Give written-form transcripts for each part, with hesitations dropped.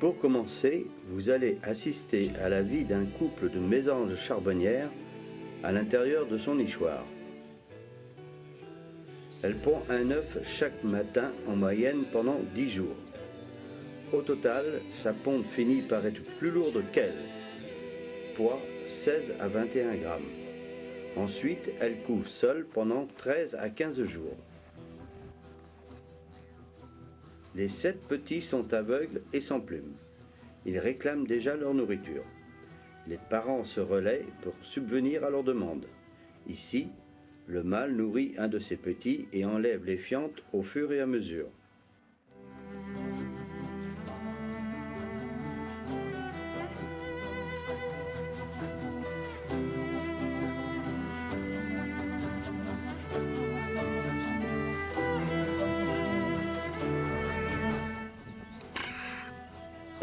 Pour commencer, vous allez assister à la vie d'un couple de mésanges charbonnières à l'intérieur de son nichoir. Elle pond un œuf chaque matin en moyenne pendant 10 jours. Au total, sa ponte finit par être plus lourde qu'elle. Poids 16 à 21 grammes. Ensuite, elle couve seule pendant 13 à 15 jours. Les 7 petits sont aveugles et sans plumes. Ils réclament déjà leur nourriture. Les parents se relaient pour subvenir à leurs demandes. Ici, le mâle nourrit un de ses petits et enlève les fientes au fur et à mesure.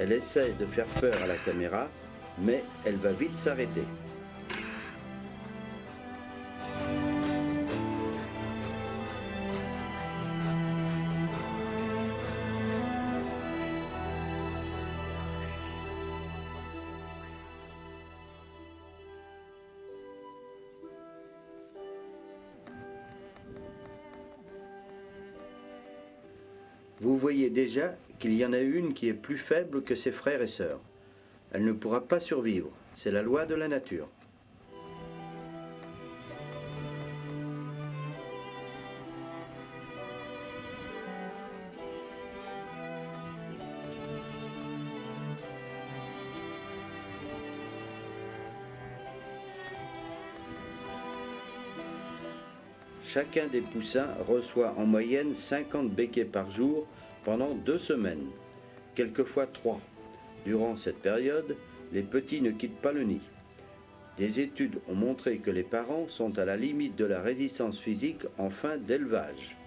Elle essaie de faire peur à la caméra, mais elle va vite s'arrêter. Vous voyez déjà qu'il y en a une qui est plus faible que ses frères et sœurs. Elle ne pourra pas survivre, c'est la loi de la nature. Chacun des poussins reçoit en moyenne 50 béquets par jour pendant 2 semaines, quelquefois 3. Durant cette période, les petits ne quittent pas le nid. Des études ont montré que les parents sont à la limite de la résistance physique en fin d'élevage.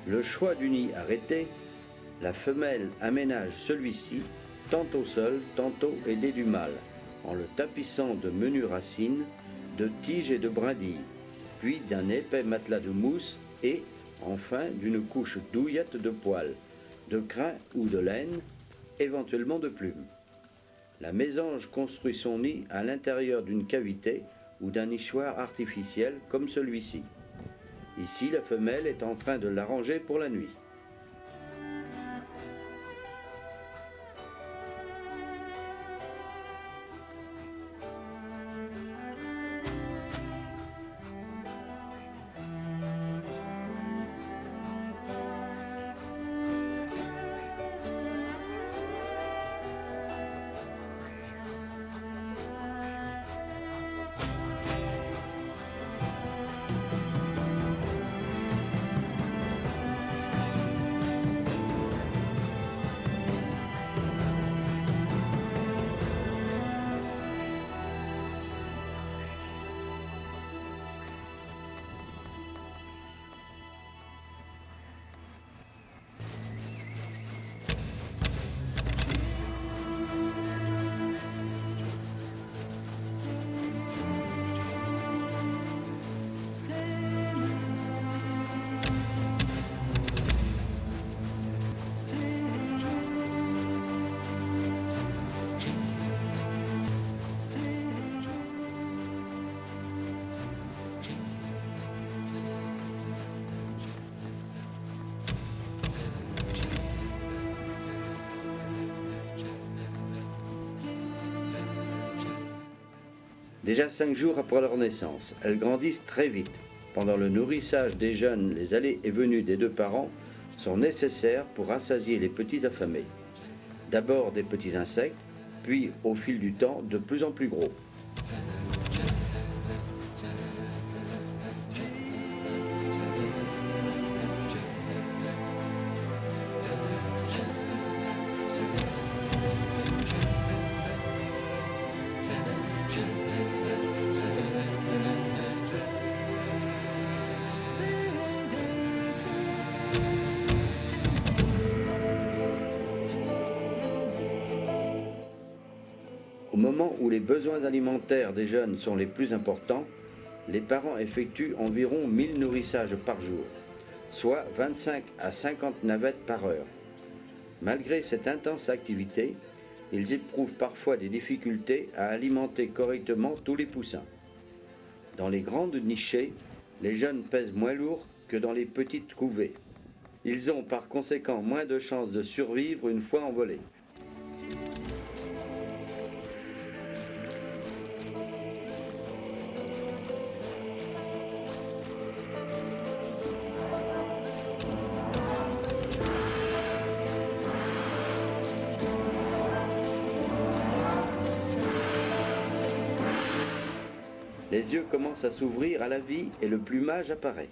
Le choix du nid arrêté, la femelle aménage celui-ci, tantôt seule, tantôt aidée du mâle, en le tapissant de menues racines, de tiges et de brindilles, puis d'un épais matelas de mousse et, enfin, d'une couche douillette de poils, de crin ou de laine, éventuellement de plumes. La mésange construit son nid à l'intérieur d'une cavité ou d'un nichoir artificiel comme celui-ci. Ici, la femelle est en train de l'arranger pour la nuit. Déjà 5 jours après leur naissance, elles grandissent très vite. Pendant le nourrissage des jeunes, les allées et venues des 2 parents sont nécessaires pour rassasier les petits affamés. D'abord des petits insectes, puis au fil du temps de plus en plus gros. moment où les besoins alimentaires des jeunes sont les plus importants, les parents effectuent environ 1000 nourrissages par jour, soit 25 à 50 navettes par heure. Malgré cette intense activité, ils éprouvent parfois des difficultés à alimenter correctement tous les poussins. Dans les grandes nichées, les jeunes pèsent moins lourd que dans les petites couvées. Ils ont par conséquent moins de chances de survivre une fois envolés. Les yeux commencent à s'ouvrir à la vie et le plumage apparaît.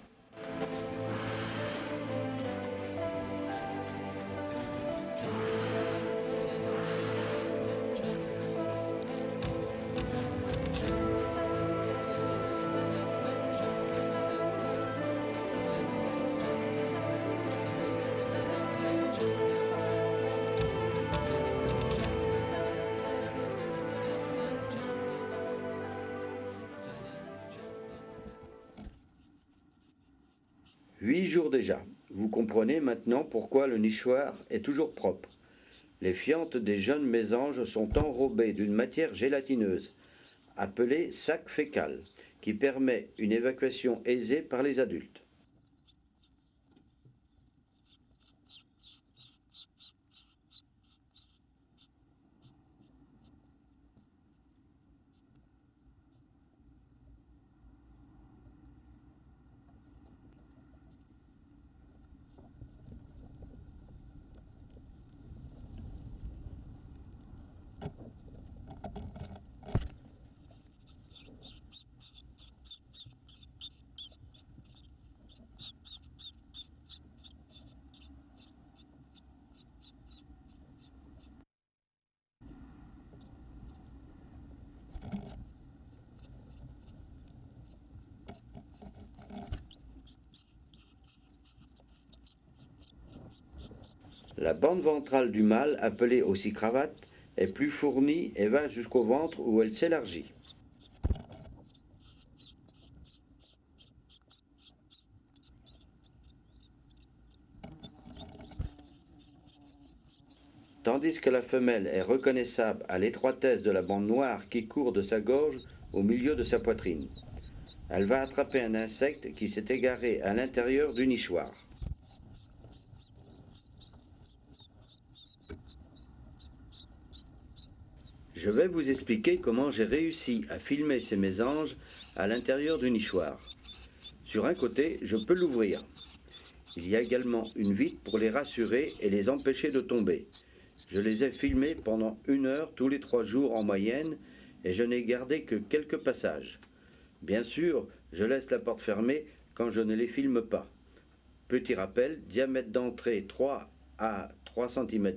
Huit jours déjà. Vous comprenez maintenant pourquoi le nichoir est toujours propre. Les fientes des jeunes mésanges sont enrobées d'une matière gélatineuse, appelée sac fécal, qui permet une évacuation aisée par les adultes. La bande ventrale du mâle, appelée aussi cravate, est plus fournie et va jusqu'au ventre où elle s'élargit. Tandis que la femelle est reconnaissable à l'étroitesse de la bande noire qui court de sa gorge au milieu de sa poitrine. Elle va attraper un insecte qui s'est égaré à l'intérieur du nichoir. Je vais vous expliquer comment j'ai réussi à filmer ces mésanges à l'intérieur du nichoir. Sur un côté, je peux l'ouvrir. Il y a également une vitre pour les rassurer et les empêcher de tomber. Je les ai filmés pendant 1 heure tous les 3 jours en moyenne et je n'ai gardé que quelques passages. Bien sûr, je laisse la porte fermée quand je ne les filme pas. Petit rappel, diamètre d'entrée 3 à 3 cm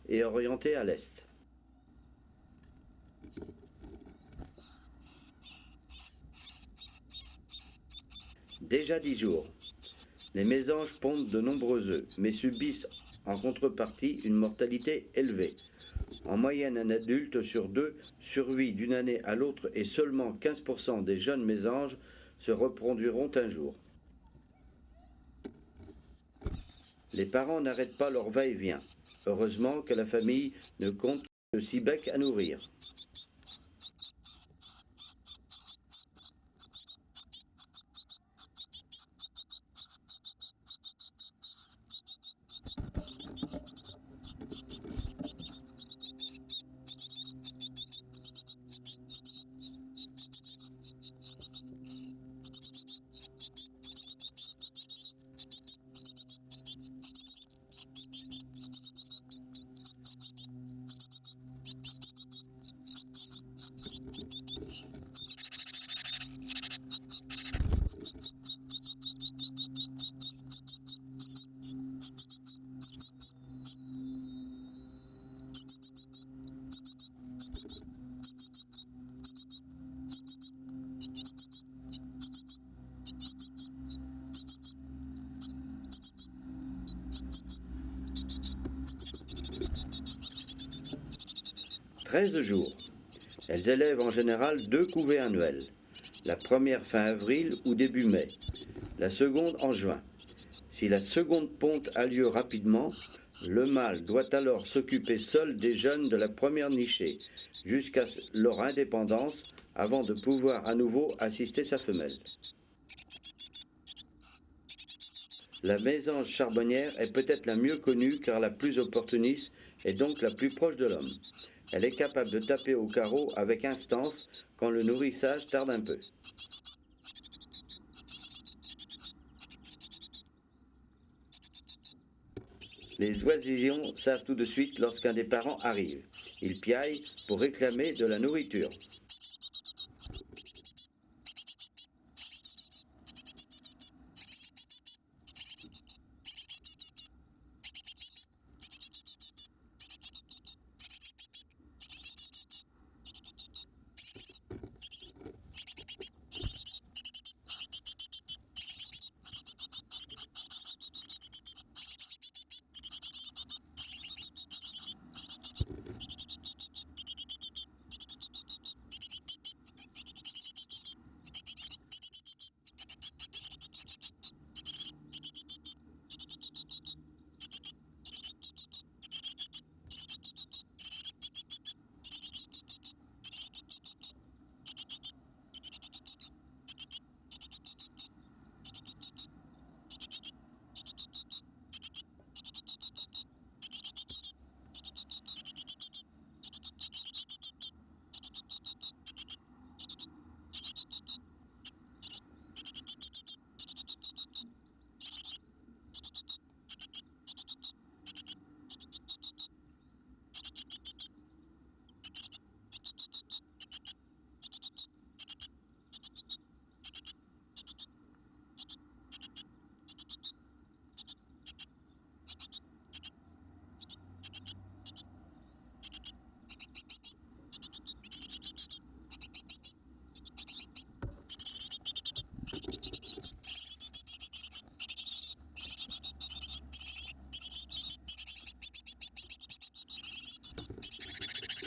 et orienté à l'est. Déjà 10 jours. Les mésanges pondent de nombreux œufs, mais subissent en contrepartie une mortalité élevée. En moyenne, un adulte sur 2 survit d'une année à l'autre et seulement 15% des jeunes mésanges se reproduiront un jour. Les parents n'arrêtent pas leur va-et-vient. Heureusement que la famille ne compte que 6 becs à nourrir. « 13 jours. Elles élèvent en général 2 couvées annuelles. La première fin avril ou début mai, la seconde en juin. Si la seconde ponte a lieu rapidement, le mâle doit alors s'occuper seul des jeunes de la première nichée, jusqu'à leur indépendance, avant de pouvoir à nouveau assister sa femelle. La mésange charbonnière est peut-être la mieux connue car la plus opportuniste et donc la plus proche de l'homme. Elle est capable de taper au carreau avec instance quand le nourrissage tarde un peu. Les oisillons savent tout de suite lorsqu'un des parents arrive. Ils piaillent pour réclamer de la nourriture.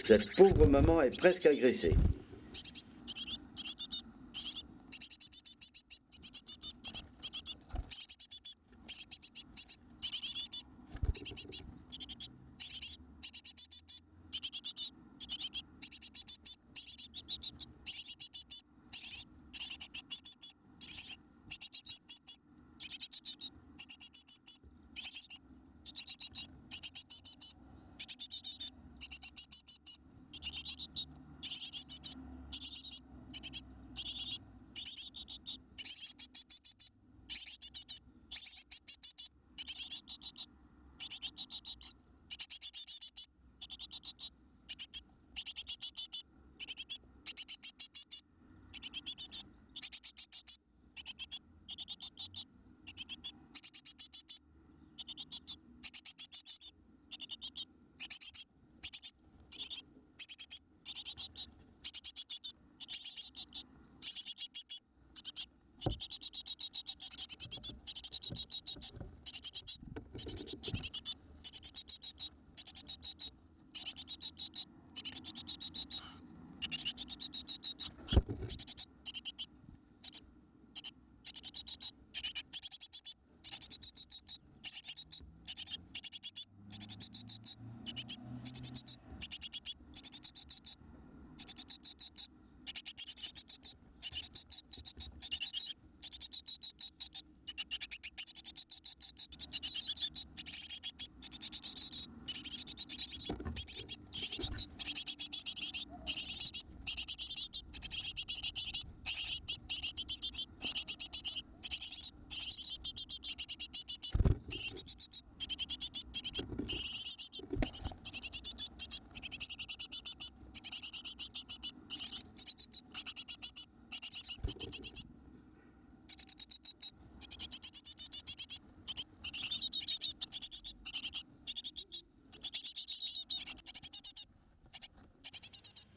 Cette pauvre maman est presque agressée.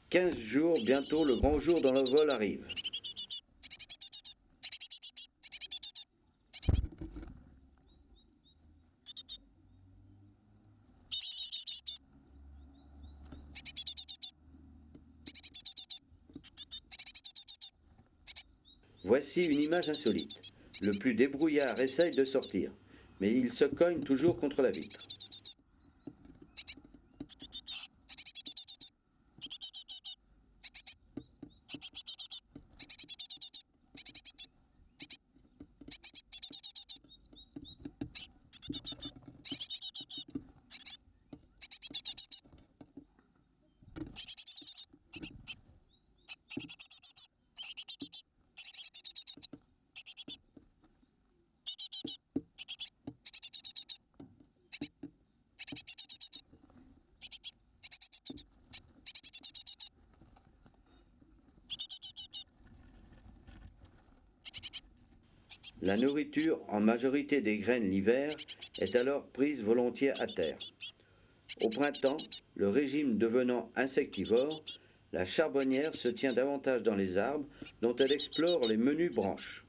« 15 jours, bientôt le grand jour dans le vol arrive. Voici une image insolite. Le plus débrouillard essaye de sortir, mais il se cogne toujours contre la vitre. La nourriture, en majorité des graines l'hiver, est alors prise volontiers à terre. Au printemps, le régime devenant insectivore, la charbonnière se tient davantage dans les arbres dont elle explore les menues branches.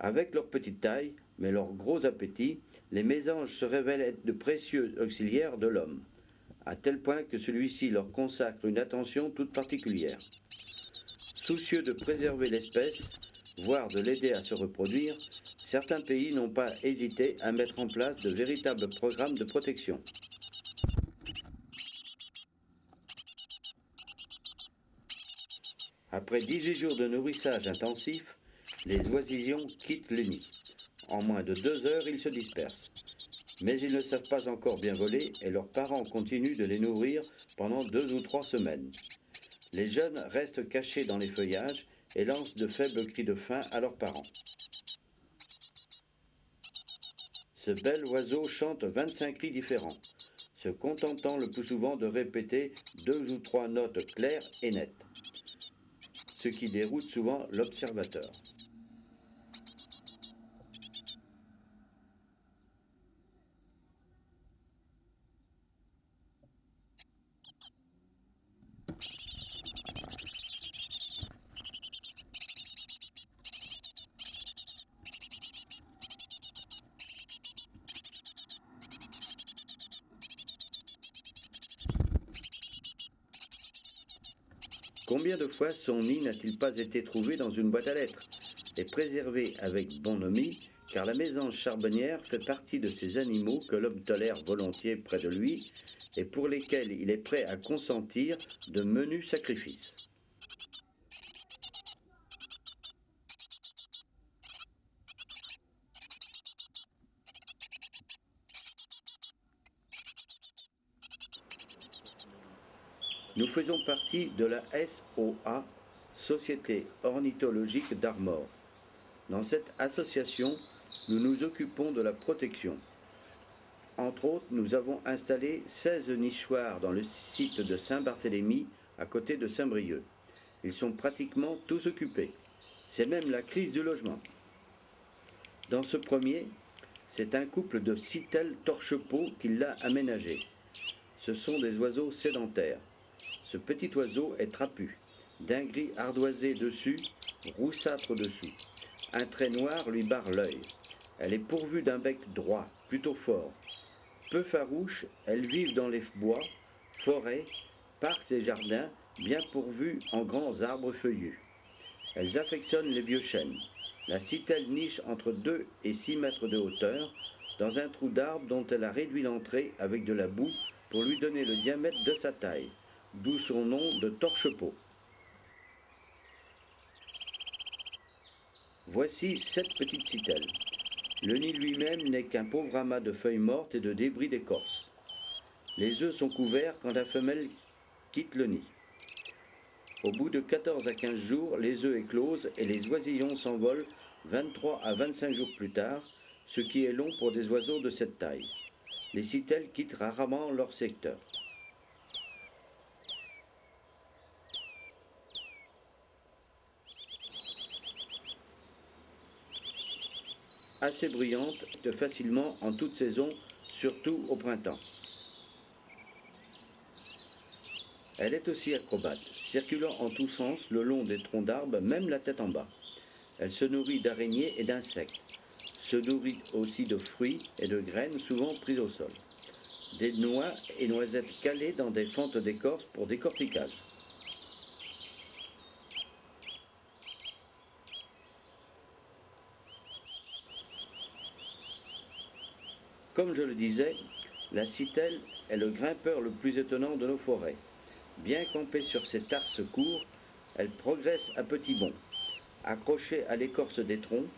Avec leur petite taille, mais leur gros appétit, les mésanges se révèlent être de précieux auxiliaires de l'homme, à tel point que celui-ci leur consacre une attention toute particulière. Soucieux de préserver l'espèce, voire de l'aider à se reproduire, certains pays n'ont pas hésité à mettre en place de véritables programmes de protection. Après 18 jours de nourrissage intensif, les oisillons quittent le nid. En moins de 2 heures, ils se dispersent. Mais ils ne savent pas encore bien voler et leurs parents continuent de les nourrir pendant 2 ou 3 semaines. Les jeunes restent cachés dans les feuillages et lancent de faibles cris de faim à leurs parents. Ce bel oiseau chante 25 cris différents, se contentant le plus souvent de répéter 2 ou 3 notes claires et nettes, ce qui déroute souvent l'observateur. Combien de fois son nid n'a-t-il pas été trouvé dans une boîte à lettres et préservé avec bonhomie, car la mésange charbonnière fait partie de ces animaux que l'homme tolère volontiers près de lui et pour lesquels il est prêt à consentir de menus sacrifices. Nous faisons partie de la SOA, Société ornithologique d'Armor. Dans cette association, nous nous occupons de la protection. Entre autres, nous avons installé 16 nichoirs dans le site de Saint-Barthélemy, à côté de Saint-Brieuc. Ils sont pratiquement tous occupés. C'est même la crise du logement. Dans ce premier, c'est un couple de citelles torche-peau qui l'a aménagé. Ce sont des oiseaux sédentaires. Ce petit oiseau est trapu, d'un gris ardoisé dessus, roussâtre dessous. Un trait noir lui barre l'œil. Elle est pourvue d'un bec droit, plutôt fort. Peu farouches, elles vivent dans les bois, forêts, parcs et jardins, bien pourvus en grands arbres feuillus. Elles affectionnent les vieux chênes. La citelle niche entre 2 et 6 mètres de hauteur, dans un trou d'arbre dont elle a réduit l'entrée avec de la boue pour lui donner le diamètre de sa taille, d'où son nom de torche-peau. Voici 7 petites citelles. Le nid lui-même n'est qu'un pauvre amas de feuilles mortes et de débris d'écorce. Les œufs sont couverts quand la femelle quitte le nid. Au bout de 14 à 15 jours, les œufs éclosent et les oisillons s'envolent 23 à 25 jours plus tard, ce qui est long pour des oiseaux de cette taille. Les citelles quittent rarement leur secteur. Assez bruyante, facilement en toute saison, surtout au printemps. Elle est aussi acrobate, circulant en tous sens le long des troncs d'arbres, même la tête en bas. Elle se nourrit d'araignées et d'insectes, se nourrit aussi de fruits et de graines souvent prises au sol. Des noix et noisettes calées dans des fentes d'écorce pour décortiquage. Comme je le disais, la citelle est le grimpeur le plus étonnant de nos forêts. Bien campée sur ses tarses courts, elle progresse à petits bonds, accrochée à l'écorce des troncs,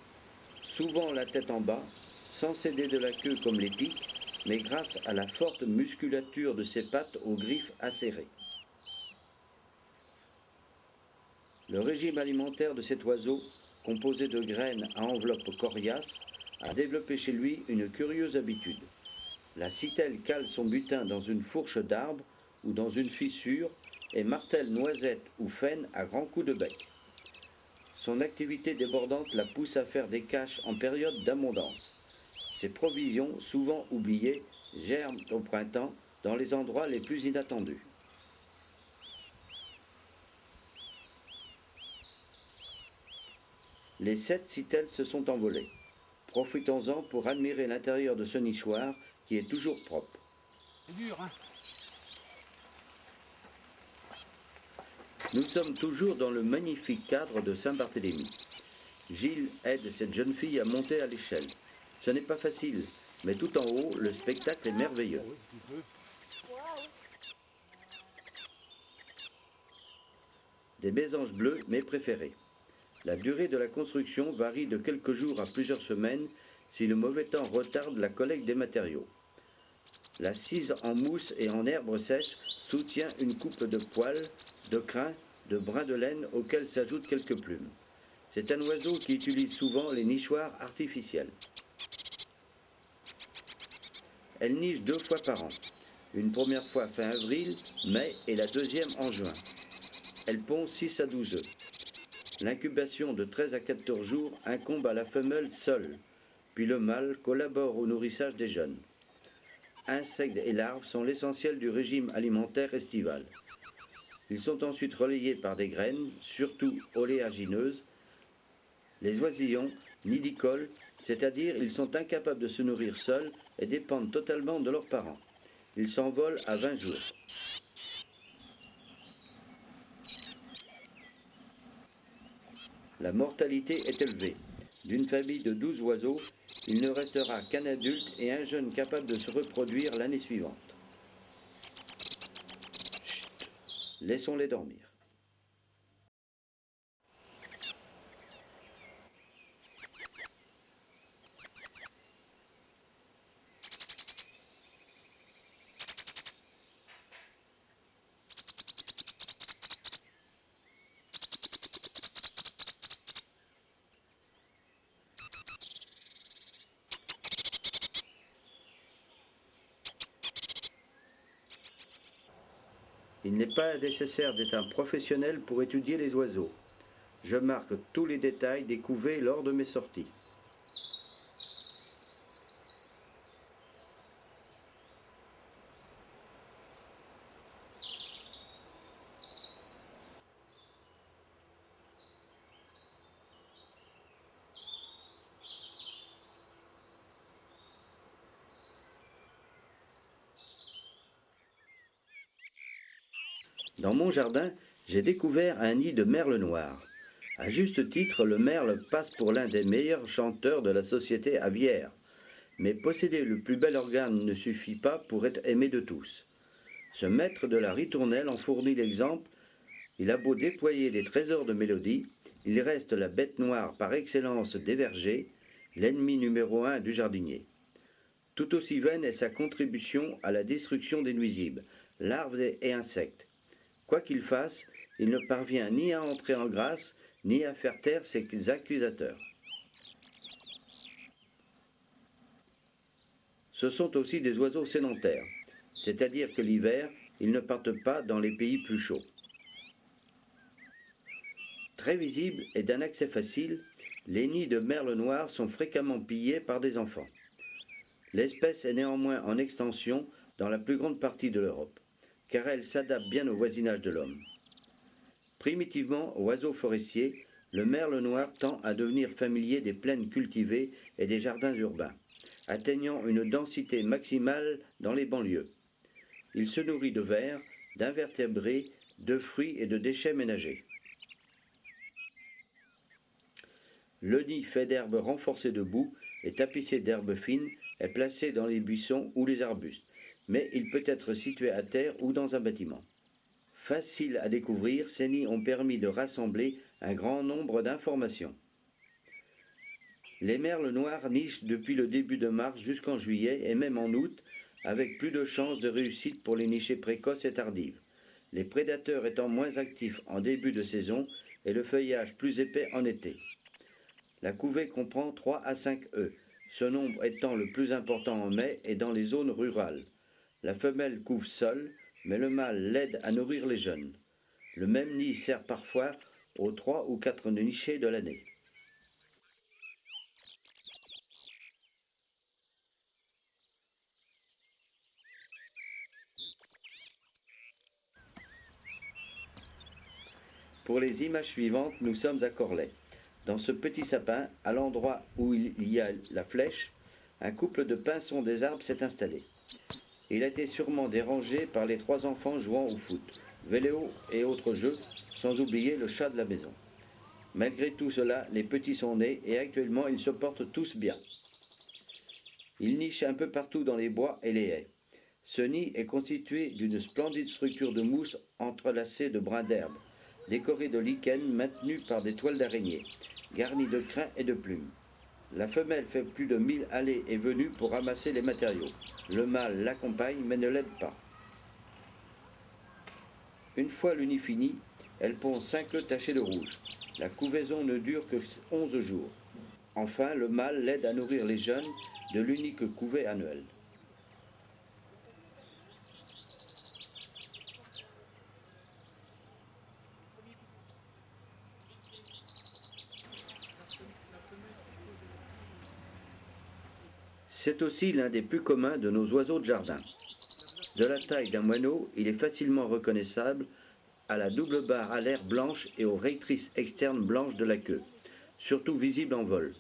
souvent la tête en bas, sans céder de la queue comme les pics, mais grâce à la forte musculature de ses pattes aux griffes acérées. Le régime alimentaire de cet oiseau, composé de graines à enveloppe coriace, a développé chez lui une curieuse habitude. La citelle cale son butin dans une fourche d'arbre ou dans une fissure et martèle noisettes ou faine à grands coups de bec. Son activité débordante la pousse à faire des caches en période d'abondance. Ses provisions, souvent oubliées, germent au printemps dans les endroits les plus inattendus. Les 7 citelles se sont envolées. Profitons-en pour admirer l'intérieur de ce nichoir qui est toujours propre. C'est dur, hein? Nous sommes toujours dans le magnifique cadre de Saint-Barthélemy. Gilles aide cette jeune fille à monter à l'échelle. Ce n'est pas facile, mais tout en haut, le spectacle est merveilleux. Des mésanges bleus, mes préférés. La durée de la construction varie de quelques jours à plusieurs semaines si le mauvais temps retarde la collecte des matériaux. La cise en mousse et en herbe sèche soutient une coupe de poils, de crins, de brins de laine auxquels s'ajoutent quelques plumes. C'est un oiseau qui utilise souvent les nichoirs artificiels. Elle niche 2 fois par an. Une première fois fin avril, mai et la deuxième en juin. Elle pond 6 à 12 œufs. L'incubation de 13 à 14 jours incombe à la femelle seule, puis le mâle collabore au nourrissage des jeunes. Insectes et larves sont l'essentiel du régime alimentaire estival. Ils sont ensuite relayés par des graines, surtout oléagineuses. Les oisillons nidicoles, c'est-à-dire ils sont incapables de se nourrir seuls et dépendent totalement de leurs parents. Ils s'envolent à 20 jours. La mortalité est élevée. D'une famille de 12 oiseaux, il ne restera qu'un adulte et un jeune capable de se reproduire l'année suivante. Chut, laissons-les dormir. Il n'est pas nécessaire d'être un professionnel pour étudier les oiseaux. Je marque tous les détails découverts lors de mes sorties. Dans mon jardin, j'ai découvert un nid de merle noir. À juste titre, le merle passe pour l'un des meilleurs chanteurs de la société aviaire. Mais posséder le plus bel organe ne suffit pas pour être aimé de tous. Ce maître de la ritournelle en fournit l'exemple. Il a beau déployer des trésors de mélodie, il reste la bête noire par excellence des vergers, l'ennemi numéro 1 du jardinier. Tout aussi vaine est sa contribution à la destruction des nuisibles, larves et insectes. Quoi qu'il fasse, il ne parvient ni à entrer en grâce, ni à faire taire ses accusateurs. Ce sont aussi des oiseaux sédentaires, c'est-à-dire que l'hiver, ils ne partent pas dans les pays plus chauds. Très visibles et d'un accès facile, les nids de merle noir sont fréquemment pillés par des enfants. L'espèce est néanmoins en extension dans la plus grande partie de l'Europe, car elle s'adapte bien au voisinage de l'homme. Primitivement, oiseau forestier, le merle noir tend à devenir familier des plaines cultivées et des jardins urbains, atteignant une densité maximale dans les banlieues. Il se nourrit de vers, d'invertébrés, de fruits et de déchets ménagers. Le nid fait d'herbes renforcées de boue et tapissé d'herbes fines est placé dans les buissons ou les arbustes, mais il peut être situé à terre ou dans un bâtiment. Facile à découvrir, ces nids ont permis de rassembler un grand nombre d'informations. Les merles noirs nichent depuis le début de mars jusqu'en juillet et même en août, avec plus de chances de réussite pour les nichées précoces et tardives, les prédateurs étant moins actifs en début de saison et le feuillage plus épais en été. La couvée comprend 3 à 5 œufs, ce nombre étant le plus important en mai et dans les zones rurales. La femelle couve seule, mais le mâle l'aide à nourrir les jeunes. Le même nid sert parfois aux 3 ou 4 nichées de l'année. Pour les images suivantes, nous sommes à Corlay. Dans ce petit sapin, à l'endroit où il y a la flèche, un couple de pinsons des arbres s'est installé. Il a été sûrement dérangé par les 3 enfants jouant au foot, vélo et autres jeux, sans oublier le chat de la maison. Malgré tout cela, les petits sont nés et actuellement ils se portent tous bien. Ils nichent un peu partout dans les bois et les haies. Ce nid est constitué d'une splendide structure de mousse entrelacée de brins d'herbe, décorée de lichens maintenus par des toiles d'araignée, garnies de crins et de plumes. La femelle fait plus de 1000 allées et venues pour ramasser les matériaux. Le mâle l'accompagne mais ne l'aide pas. Une fois le nid fini, elle pond 5 œufs tachés de rouge. La couvaison ne dure que 11 jours. Enfin, le mâle l'aide à nourrir les jeunes de l'unique couvée annuelle. C'est aussi l'un des plus communs de nos oiseaux de jardin. De la taille d'un moineau, il est facilement reconnaissable à la double barre alaire blanche et aux raytrices externes blanches de la queue, surtout visible en vol.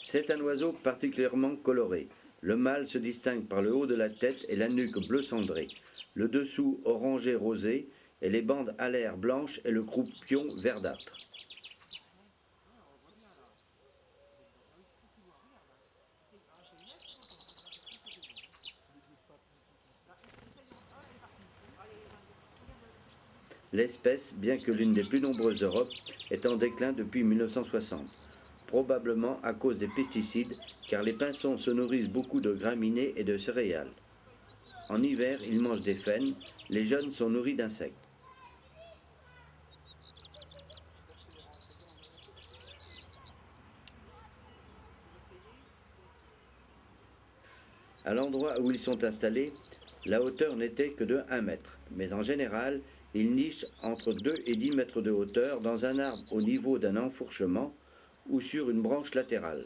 C'est un oiseau particulièrement coloré. Le mâle se distingue par le haut de la tête et la nuque bleu cendré, le dessous orangé rosé et les bandes alaires blanches et le croupion verdâtre. L'espèce, bien que l'une des plus nombreuses d'Europe, est en déclin depuis 1960, probablement à cause des pesticides, car les pinsons se nourrissent beaucoup de graminées et de céréales. En hiver, ils mangent des faines, les jeunes sont nourris d'insectes. À l'endroit où ils sont installés, la hauteur n'était que de 1 mètre, mais en général, ils nichent entre 2 et 10 mètres de hauteur dans un arbre au niveau d'un enfourchement ou sur une branche latérale.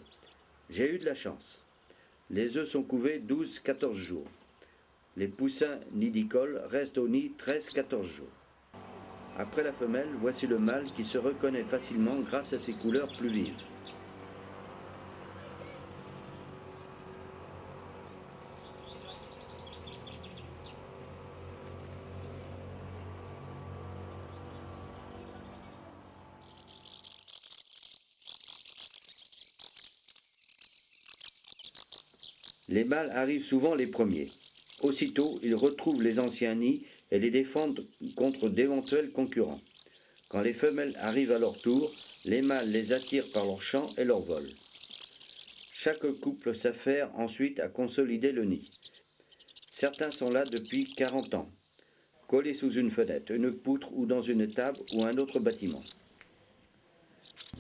J'ai eu de la chance. Les œufs sont couvés 12-14 jours. Les poussins nidicoles restent au nid 13-14 jours. Après la femelle, voici le mâle qui se reconnaît facilement grâce à ses couleurs plus vives. Les mâles arrivent souvent les premiers. Aussitôt, ils retrouvent les anciens nids et les défendent contre d'éventuels concurrents. Quand les femelles arrivent à leur tour, les mâles les attirent par leur chant et leur vol. Chaque couple s'affaire ensuite à consolider le nid. Certains sont là depuis 40 ans, collés sous une fenêtre, une poutre ou dans une table ou un autre bâtiment.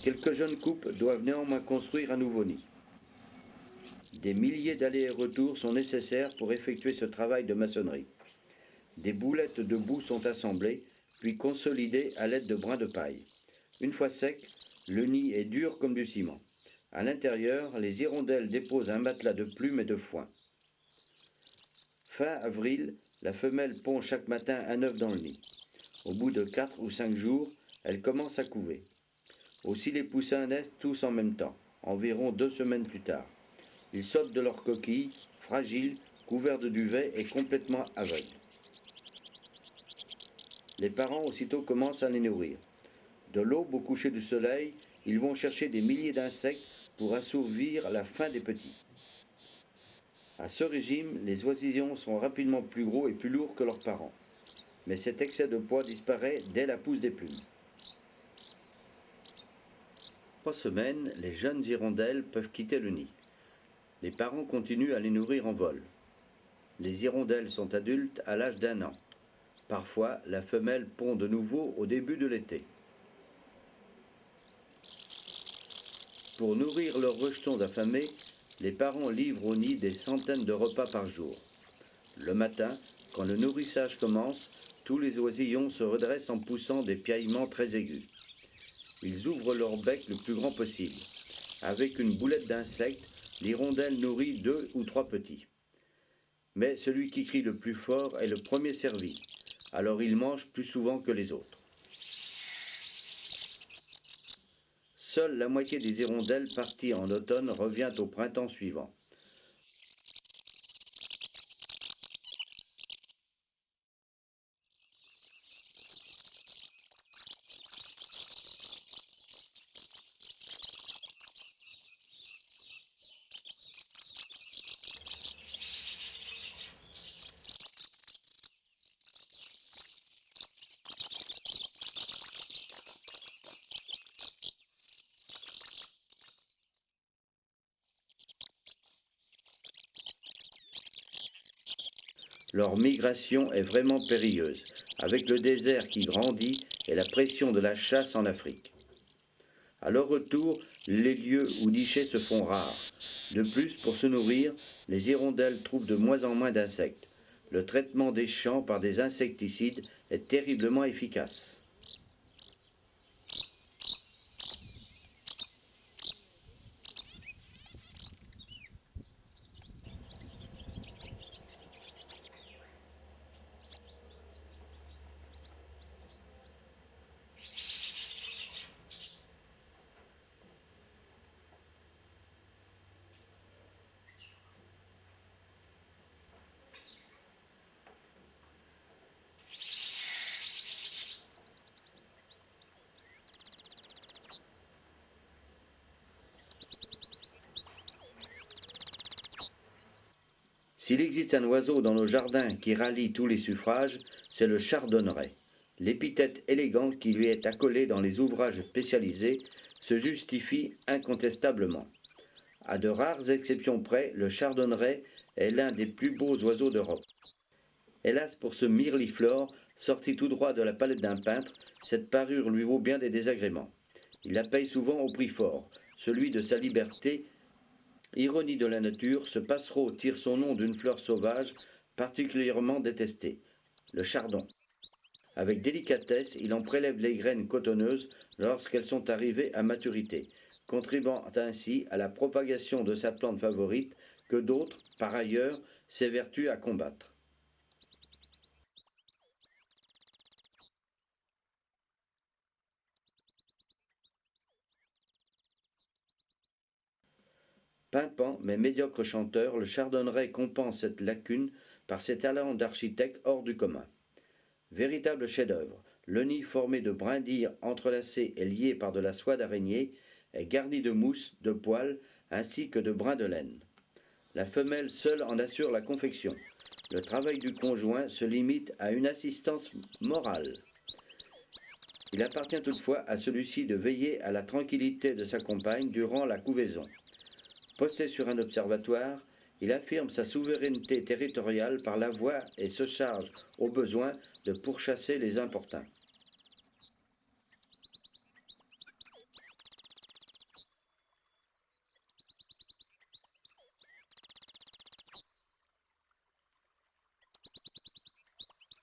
Quelques jeunes couples doivent néanmoins construire un nouveau nid. Des milliers d'allers et retours sont nécessaires pour effectuer ce travail de maçonnerie. Des boulettes de boue sont assemblées, puis consolidées à l'aide de brins de paille. Une fois sec, le nid est dur comme du ciment. À l'intérieur, les hirondelles déposent un matelas de plumes et de foin. Fin avril, la femelle pond chaque matin un œuf dans le nid. Au bout de 4 ou 5 jours, elle commence à couver. Aussi les poussins naissent tous en même temps, environ 2 semaines plus tard. Ils sautent de leur coquille, fragiles, couverts de duvet et complètement aveugles. Les parents aussitôt commencent à les nourrir. De l'aube au coucher du soleil, ils vont chercher des milliers d'insectes pour assouvir la faim des petits. À ce régime, les oisillons sont rapidement plus gros et plus lourds que leurs parents. Mais cet excès de poids disparaît dès la pousse des plumes. 3 semaines, les jeunes hirondelles peuvent quitter le nid. Les parents continuent à les nourrir en vol. Les hirondelles sont adultes à l'âge d'1 an. Parfois, la femelle pond de nouveau au début de l'été. Pour nourrir leurs rejetons affamés, les parents livrent au nid des centaines de repas par jour. Le matin, quand le nourrissage commence, tous les oisillons se redressent en poussant des piaillements très aigus. Ils ouvrent leur bec le plus grand possible. Avec une boulette d'insectes, l'hirondelle nourrit 2 ou 3 petits. Mais celui qui crie le plus fort est le premier servi. Alors il mange plus souvent que les autres. Seule la moitié des hirondelles parties en automne revient au printemps suivant. Leur migration est vraiment périlleuse, avec le désert qui grandit et la pression de la chasse en Afrique. À leur retour, les lieux où nicher se font rares. De plus, pour se nourrir, les hirondelles trouvent de moins en moins d'insectes. Le traitement des champs par des insecticides est terriblement efficace. S'il existe un oiseau dans nos jardins qui rallie tous les suffrages, c'est le chardonneret. L'épithète élégante qui lui est accolée dans les ouvrages spécialisés se justifie incontestablement. À de rares exceptions près, le chardonneret est l'un des plus beaux oiseaux d'Europe. Hélas pour ce myrliflore, sorti tout droit de la palette d'un peintre, cette parure lui vaut bien des désagréments. Il la paye souvent au prix fort, celui de sa liberté. Ironie de la nature, ce passereau tire son nom d'une fleur sauvage particulièrement détestée, le chardon. Avec délicatesse, il en prélève les graines cotonneuses lorsqu'elles sont arrivées à maturité, contribuant ainsi à la propagation de sa plante favorite que d'autres, par ailleurs, s'évertuent à combattre. Pimpant mais médiocre chanteur, le chardonneret compense cette lacune par ses talents d'architecte hors du commun. Véritable chef-d'œuvre, le nid formé de brindilles entrelacées et liées par de la soie d'araignée est garni de mousse, de poils ainsi que de brins de laine. La femelle seule en assure la confection. Le travail du conjoint se limite à une assistance morale. Il appartient toutefois à celui-ci de veiller à la tranquillité de sa compagne durant la couvaison. Posté sur un observatoire, il affirme sa souveraineté territoriale par la voix et se charge, au besoin, de pourchasser les importuns.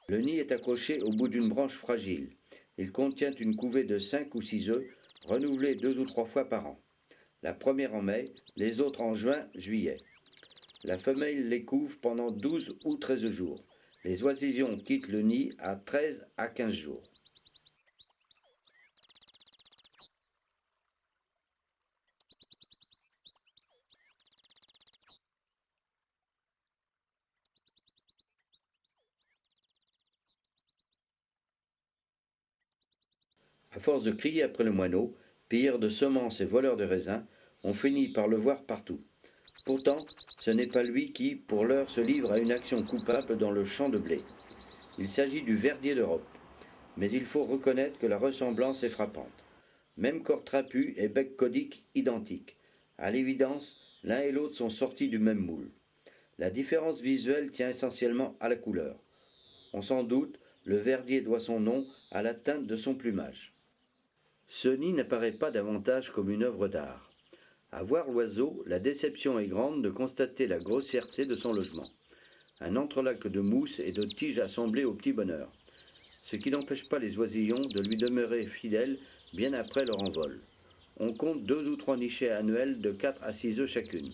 Le nid est accroché au bout d'une branche fragile. Il contient une couvée de 5 ou 6 œufs, renouvelés 2 ou 3 fois par an. La première en mai, les autres en juin-juillet. La femelle les couve pendant 12 ou 13 jours. Les oisillons quittent le nid à 13 à 15 jours. À force de crier après le moineau, pilleurs de semences et voleurs de raisins, on finit par le voir partout. Pourtant, ce n'est pas lui qui, pour l'heure, se livre à une action coupable dans le champ de blé. Il s'agit du verdier d'Europe. Mais il faut reconnaître que la ressemblance est frappante. Même corps trapu et bec codique identiques. À l'évidence, l'un et l'autre sont sortis du même moule. La différence visuelle tient essentiellement à la couleur. On s'en doute, le verdier doit son nom à la teinte de son plumage. Ce nid n'apparaît pas davantage comme une œuvre d'art. À voir l'oiseau, la déception est grande de constater la grossièreté de son logement. Un entrelac de mousse et de tiges assemblées au petit bonheur, ce qui n'empêche pas les oisillons de lui demeurer fidèles bien après leur envol. On compte 2 ou 3 nichées annuelles de 4 à 6 œufs chacune.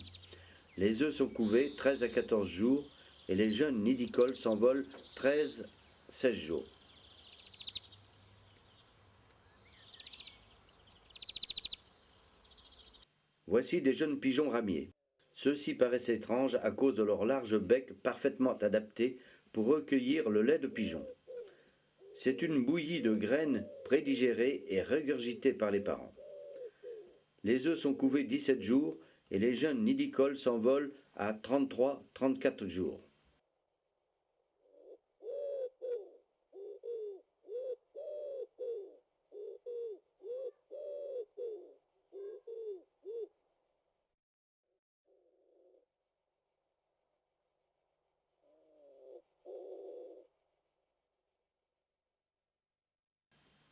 Les œufs sont couvés 13 à 14 jours et les jeunes nidicoles s'envolent 13-16 jours. Voici des jeunes pigeons ramiers. Ceux-ci paraissent étranges à cause de leur large bec parfaitement adapté pour recueillir le lait de pigeon. C'est une bouillie de graines prédigérées et régurgitées par les parents. Les œufs sont couvés 17 jours et les jeunes nidicoles s'envolent à 33-34 jours.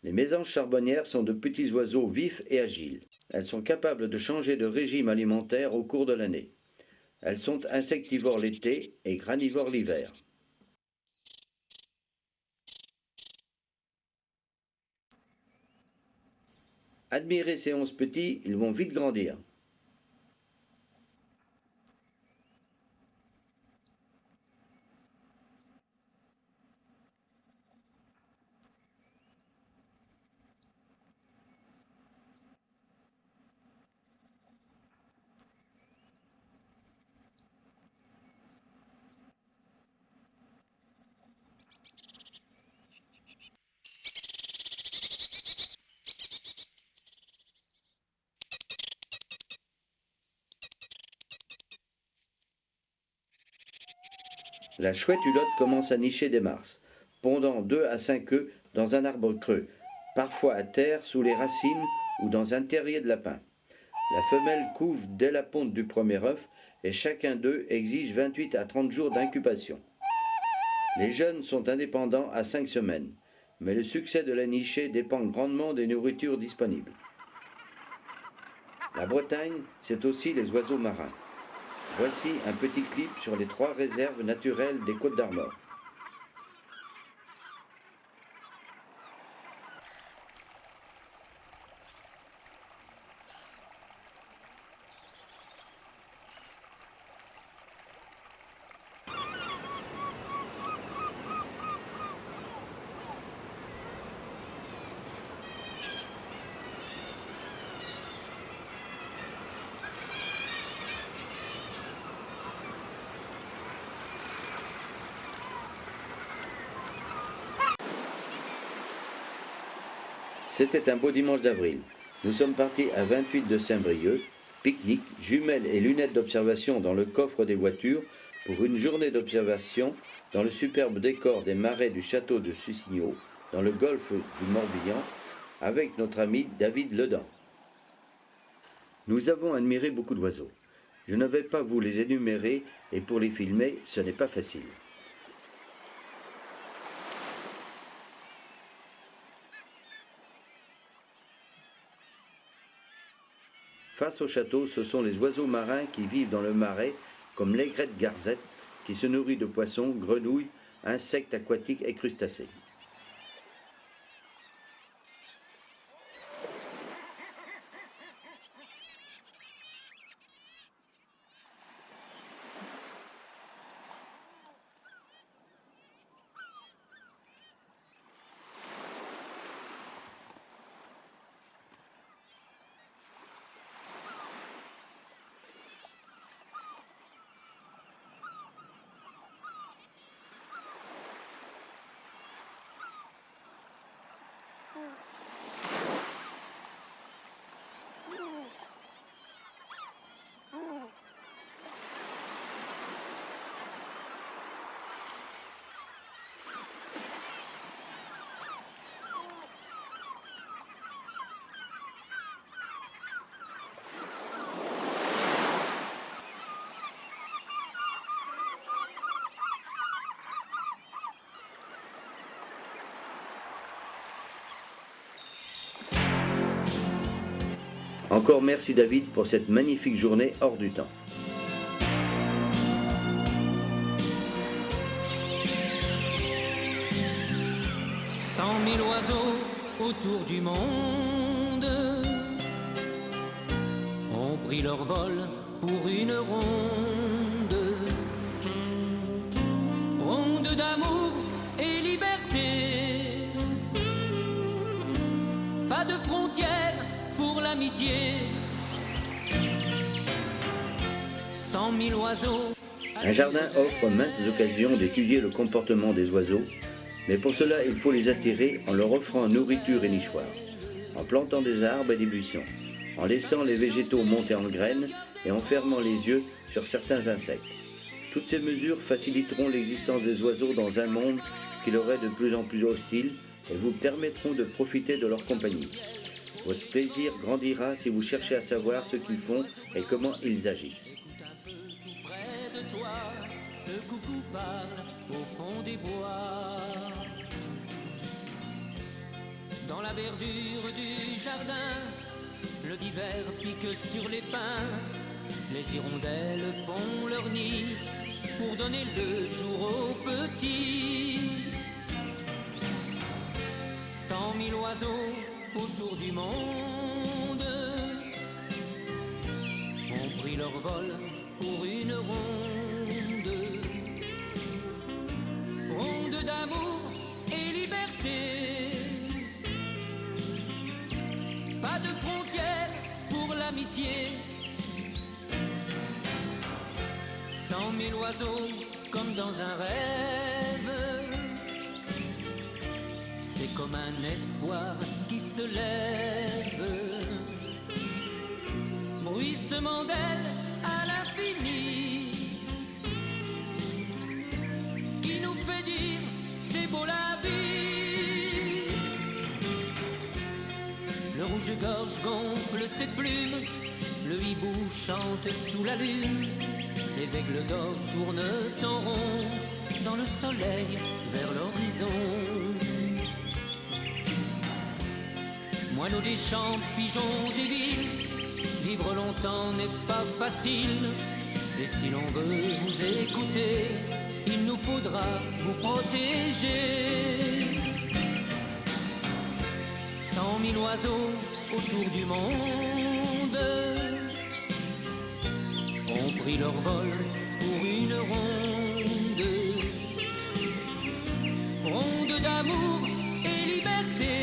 Les mésanges charbonnières sont de petits oiseaux vifs et agiles. Elles sont capables de changer de régime alimentaire au cours de l'année. Elles sont insectivores l'été et granivores l'hiver. Admirez ces 11 petits, ils vont vite grandir. La chouette hulotte commence à nicher dès mars, pondant 2 à 5 œufs dans un arbre creux, parfois à terre sous les racines ou dans un terrier de lapin. La femelle couve dès la ponte du premier œuf et chacun d'eux exige 28 à 30 jours d'incubation. Les jeunes sont indépendants à 5 semaines, mais le succès de la nichée dépend grandement des nourritures disponibles. La Bretagne, c'est aussi les oiseaux marins. Voici un petit clip sur les 3 réserves naturelles des Côtes d'Armor. C'était un beau dimanche d'avril. Nous sommes partis à 28 de Saint-Brieuc, pique-nique, jumelles et lunettes d'observation dans le coffre des voitures pour une journée d'observation dans le superbe décor des marais du château de Sussigno, dans le golfe du Morbihan, avec notre ami David Ledan. Nous avons admiré beaucoup d'oiseaux. Je ne vais pas vous les énumérer et pour les filmer, ce n'est pas facile. Face au château, ce sont les oiseaux marins qui vivent dans le marais, comme l'aigrette garzette, qui se nourrit de poissons, grenouilles, insectes aquatiques et crustacés. Encore merci David pour cette magnifique journée hors du temps. Cent mille oiseaux autour du monde ont pris leur vol pour une ronde, ronde d'amour et liberté. Pas de frontières pour l'amitié. 100 000 oiseaux. Un jardin offre maintes occasions d'étudier le comportement des oiseaux, mais pour cela il faut les attirer en leur offrant nourriture et nichoir, en plantant des arbres et des buissons, en laissant les végétaux monter en graines et en fermant les yeux sur certains insectes. Toutes ces mesures faciliteront l'existence des oiseaux dans un monde qui leur est de plus en plus hostile et vous permettront de profiter de leur compagnie. Votre plaisir grandira si vous cherchez à savoir ce qu'ils font et comment ils agissent. Près de toi, le coucou parle au fond des bois. Dans la verdure du jardin, le diver pique sur les pins. Les hirondelles font leur nid pour donner le jour aux petits. 100 000 oiseaux autour du monde ont pris leur vol pour une ronde, ronde d'amour et liberté. Pas de frontières pour l'amitié. 100 000 oiseaux comme dans un rêve. C'est comme un espoir qui se lève. Bruissement d'ailes à l'infini, qui nous fait dire c'est beau la vie. Le rouge-gorge gonfle ses plumes, le hibou chante sous la lune. Les aigles d'or tournent en rond dans le soleil vers l'horizon. Moineaux des champs, pigeons des villes, vivre longtemps n'est pas facile. Et si l'on veut vous écouter, il nous faudra vous protéger. 100 000 oiseaux autour du monde ont pris leur vol pour une ronde, ronde d'amour et liberté.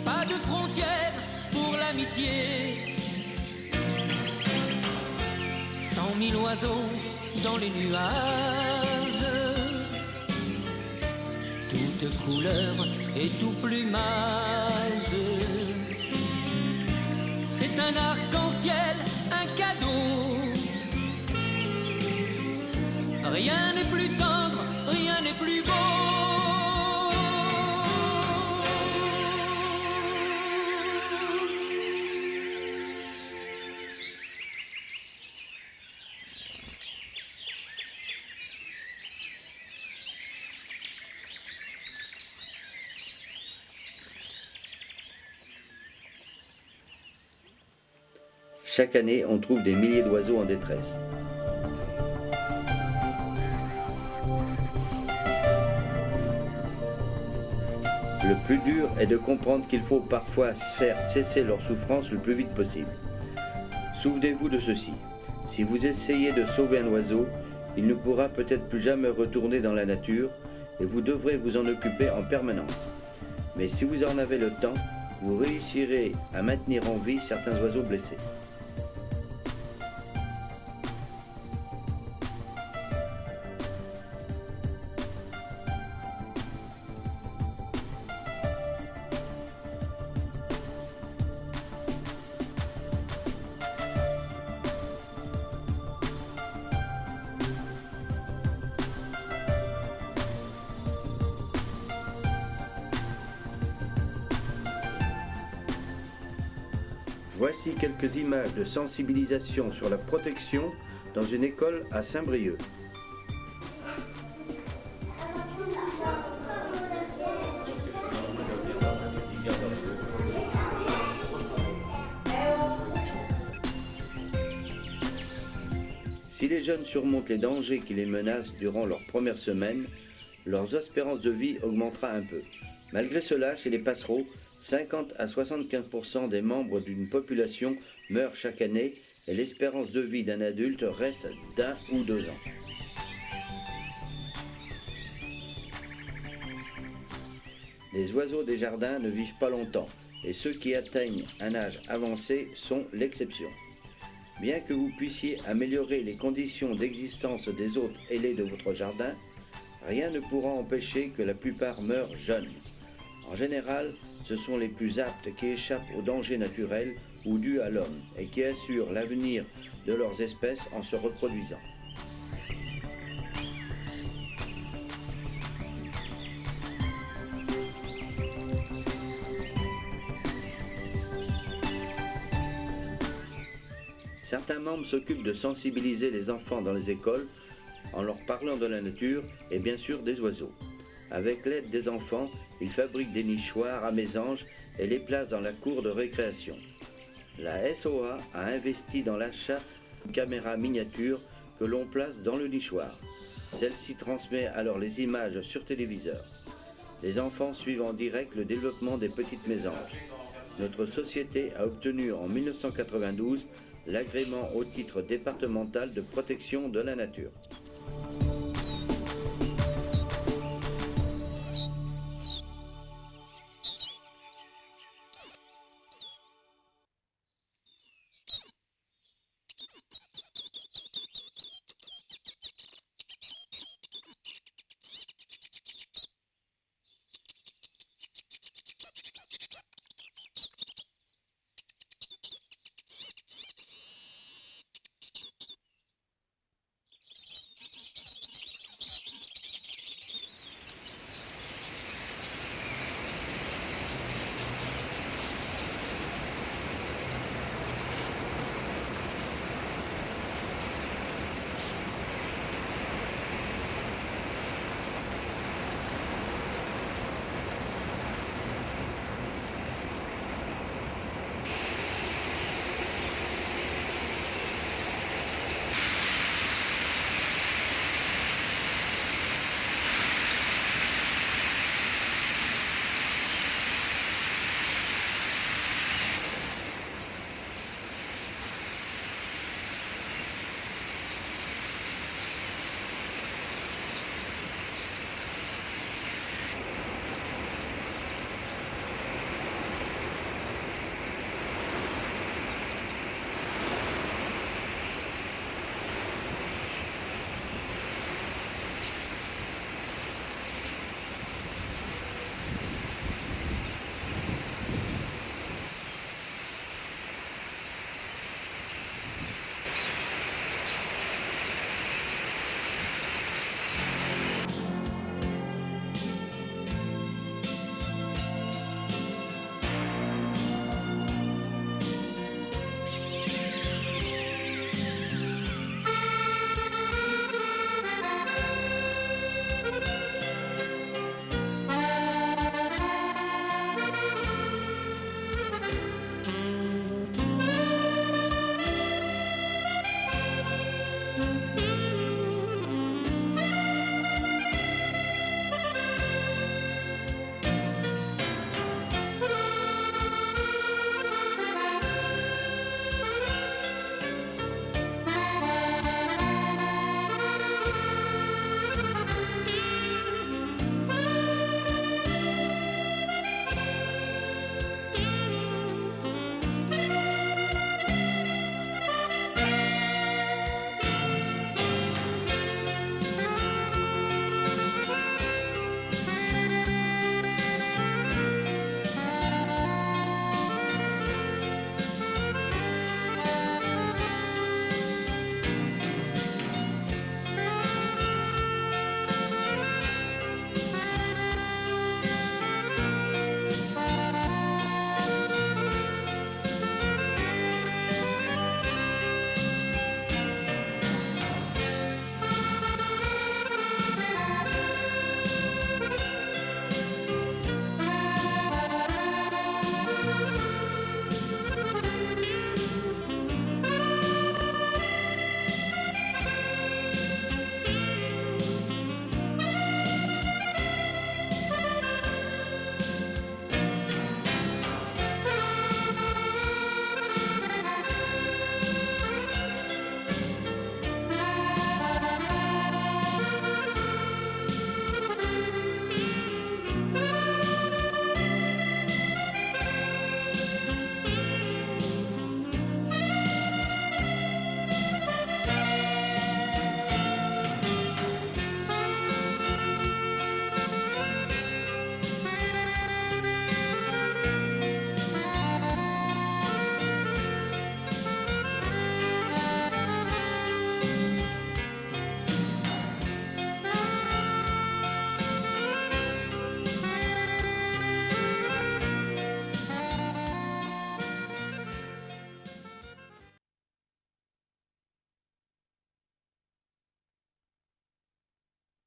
Pas de frontières pour l'amitié. 100 000 oiseaux dans les nuages, toutes couleurs et tout plumage. C'est un arc-en-ciel, un cadeau. Rien n'est plus tendre, rien n'est plus beau. Chaque année, on trouve des milliers d'oiseaux en détresse. Le plus dur est de comprendre qu'il faut parfois faire cesser leur souffrance le plus vite possible. Souvenez-vous de ceci. Si vous essayez de sauver un oiseau, il ne pourra peut-être plus jamais retourner dans la nature et vous devrez vous en occuper en permanence. Mais si vous en avez le temps, vous réussirez à maintenir en vie certains oiseaux blessés. Voici quelques images de sensibilisation sur la protection dans une école à Saint-Brieuc. les jeunes surmontent les dangers qui les menacent durant leurs premières semaines, leur espérance de vie augmentera un peu. Malgré cela, chez les passereaux, 50 à 75% des membres d'une population meurent chaque année et l'espérance de vie d'un adulte reste d'1 ou 2 ans. Les oiseaux des jardins ne vivent pas longtemps et ceux qui atteignent un âge avancé sont l'exception. Bien que vous puissiez améliorer les conditions d'existence des hôtes ailés de votre jardin, rien ne pourra empêcher que la plupart meurent jeunes. En général, ce sont les plus aptes qui échappent aux dangers naturels ou dus à l'homme et qui assurent l'avenir de leurs espèces en se reproduisant. Certains membres s'occupent de sensibiliser les enfants dans les écoles en leur parlant de la nature et bien sûr des oiseaux. Avec l'aide des enfants, ils fabriquent des nichoirs à mésanges et les placent dans la cour de récréation. La SOA a investi dans l'achat d'une caméra miniature que l'on place dans le nichoir. Celle-ci transmet alors les images sur téléviseur. Les enfants suivent en direct le développement des petites mésanges. Notre société a obtenu en 1992 l'agrément au titre départemental de protection de la nature.